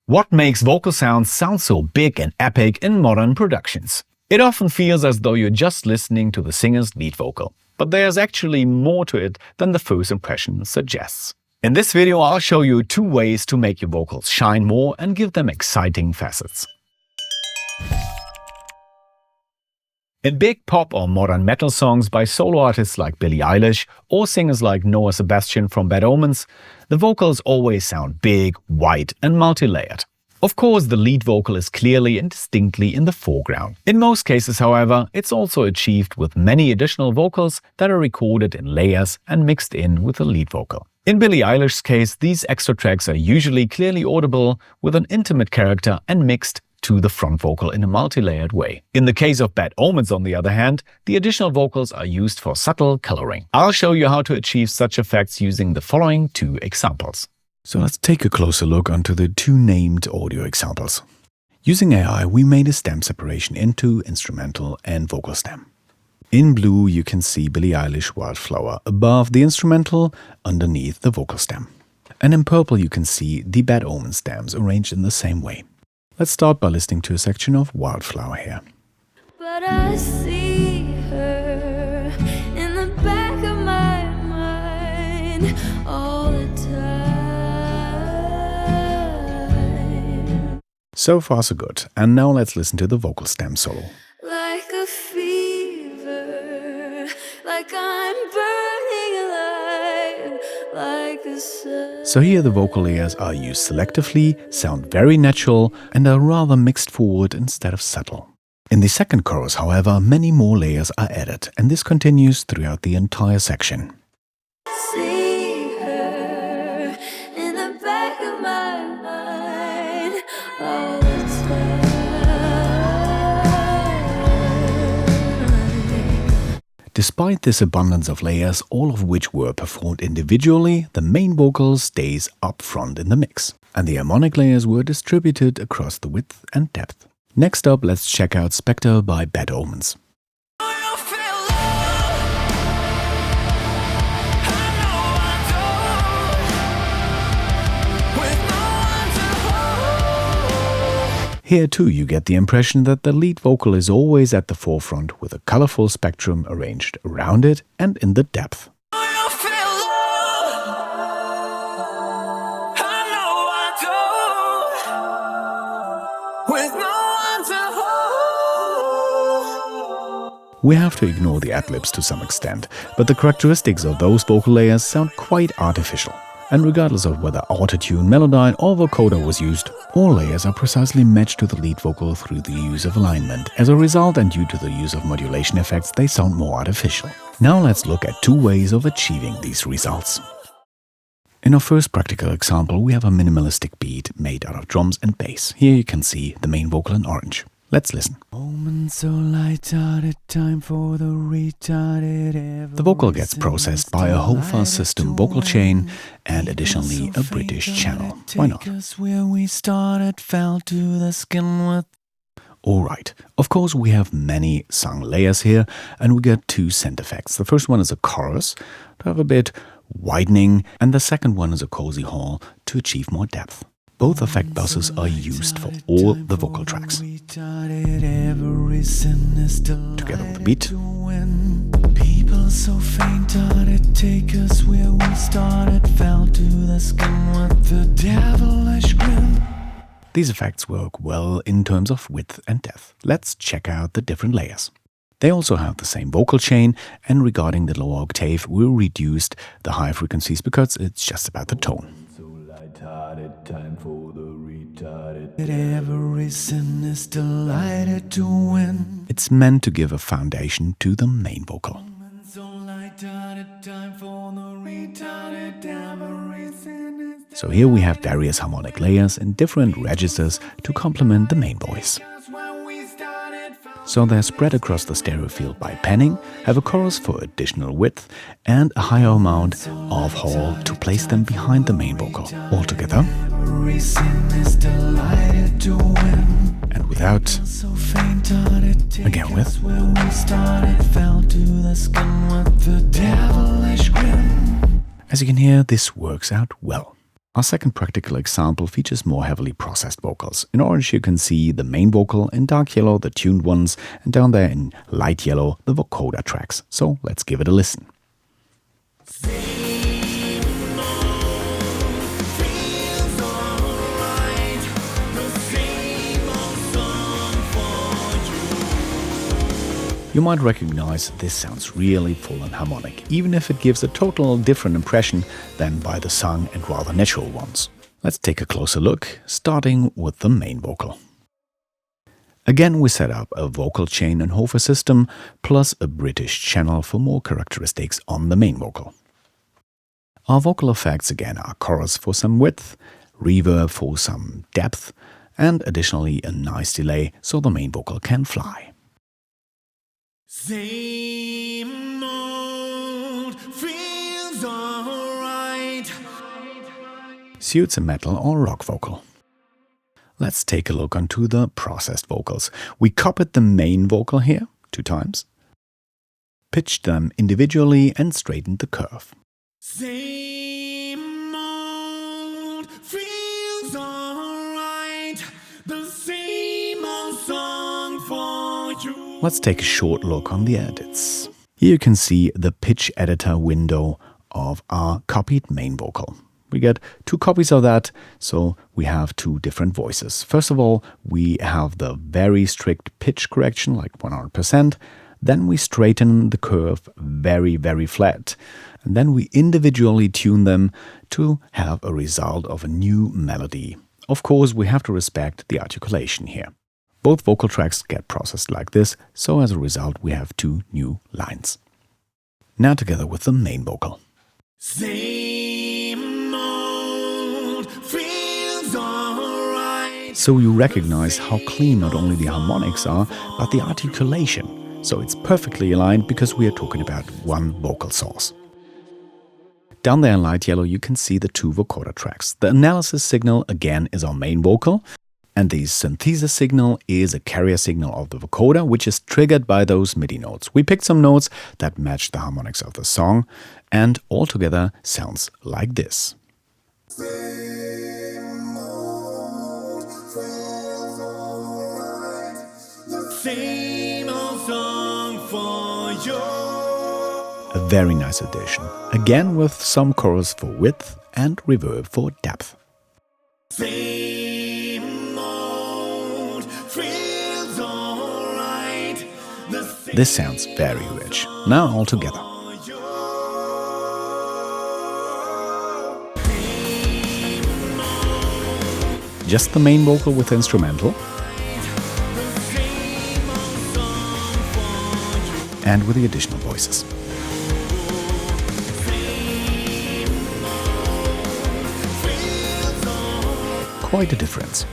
What makes vocal sounds sound so big and epic in modern productions? It often feels as though you're just listening to the singer's lead vocal, but there's actually more to it than the first impression suggests. In this video, I'll show you 2 ways to make your vocals shine more and give them exciting facets. In big pop or modern metal songs by solo artists like Billie Eilish or singers like Sebastian from Bad Omens, the vocals always sound big, wide and multi-layered. Of course, the lead vocal is clearly and distinctly in the foreground. In most cases, however, it's also achieved with many additional vocals that are recorded in layers and mixed in with the lead vocal. In Billie Eilish's case, these extra tracks are usually clearly audible with an intimate character and mixed to the front vocal in a multi-layered way. In the case of Bad Omens, on the other hand, the additional vocals are used for subtle coloring. I'll show you how to achieve such effects using the following 2 examples. So let's take a closer look onto the 2 named audio examples. Using AI, we made a stem separation into instrumental and vocal stem. In blue, you can see Billie Eilish Wildflower above the instrumental, underneath the vocal stem. And in purple, you can see the Bad Omens stems arranged in the same way. Let's start by listening to a section of Wildflower here. But I see her in the back of my mind all the time. So far so good. And now let's listen to the vocal stem solo. Like a fever, like I'm burning alive, like the sun. So here the vocal layers are used selectively, sound very natural, and are rather mixed forward instead of subtle. In the second chorus, however, many more layers are added, and this continues throughout the entire section. See her in the back of my mind all the time. Despite this abundance of layers, all of which were performed individually, the main vocal stays up front in the mix, and the harmonic layers were distributed across the width and depth. Next up, let's check out Spectre by Bad Omens. Here too you get the impression that the lead vocal is always at the forefront with a colorful spectrum arranged around it and in the depth. We have to ignore the ad-libs to some extent, but the characteristics of those vocal layers sound quite artificial. And regardless of whether autotune, Melodyne or Vocoder was used, all layers are precisely matched to the lead vocal through the use of alignment. As a result, and due to the use of modulation effects, they sound more artificial. Now let's look at 2 ways of achieving these results. In our first practical example, we have a minimalistic beat made out of drums and bass. Here you can see the main vocal in orange. Let's listen. The vocal gets processed by a HOFA system vocal chain and additionally a British channel. Why not? Alright, of course we have many sung layers here and we get 2 scent effects. The first one is a chorus to have a bit widening, and the second one is a cozy hall to achieve more depth. Both effect buses are used for all the vocal tracks. Together with the beat. People so faint-hearted, take us where we started, fell to the skin with the devilish grin. These effects work well in terms of width and depth. Let's check out the different layers. They also have the same vocal chain, and regarding the lower octave, we reduced the high frequencies because it's just about the tone. Time for the retarded. Every sin is delighted to win. It's meant to give a foundation to the main vocal. So here we have various harmonic layers in different registers to complement the main voice. So they're spread across the stereo field by panning, have a chorus for additional width, and a higher amount of hall to place them behind the main vocal. Altogether, and without, again with, as you can hear, this works out well. Our second practical example features more heavily processed vocals. In orange you can see the main vocal, in dark yellow the tuned ones, and down there in light yellow the vocoder tracks. So let's give it a listen. You might recognize this sounds really full and harmonic, even if it gives a total different impression than by the sung and rather natural ones. Let's take a closer look, starting with the main vocal. Again, we set up a vocal chain and HOFA system, plus a British channel for more characteristics on the main vocal. Our vocal effects again are chorus for some width, reverb for some depth, and additionally a nice delay so the main vocal can fly. Same old feels alright. Suits a metal or rock vocal. Let's take a look onto the processed vocals. We copied the main vocal here 2 times, pitched them individually and straightened the curve. Same old feels alright. The same old song for you. Let's take a short look on the edits. Here you can see the pitch editor window of our copied main vocal. We get 2 copies of that, so we have 2 different voices. First of all, we have the very strict pitch correction, like 100%. Then we straighten the curve very, very flat. And then we individually tune them to have a result of a new melody. Of course, we have to respect the articulation here. Both vocal tracks get processed like this, so as a result we have 2 new lines. Now together with the main vocal. Same old feels alright. So you recognize how clean not only the harmonics are, but the articulation. So it's perfectly aligned because we are talking about one vocal source. Down there in light yellow you can see the 2 vocoder tracks. The analysis signal again is our main vocal, and the synthesis signal is a carrier signal of the vocoder, which is triggered by those MIDI notes. We picked some notes that match the harmonics of the song, and altogether sounds like this. Same old song for you. A very nice addition, again with some chorus for width and reverb for depth. Same old feels alright. This sounds very rich. Now all together. Just the main vocal with the instrumental, and with the additional voices. Quite a difference.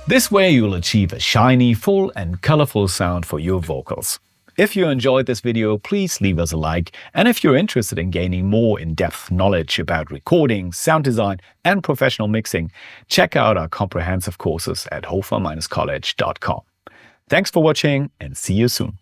This way you'll achieve a shiny, full and colorful sound for your vocals. If you enjoyed this video, please leave us a like, and if you're interested in gaining more in-depth knowledge about recording, sound design and professional mixing, check out our comprehensive courses at HOFA-College.com. Thanks for watching and see you soon.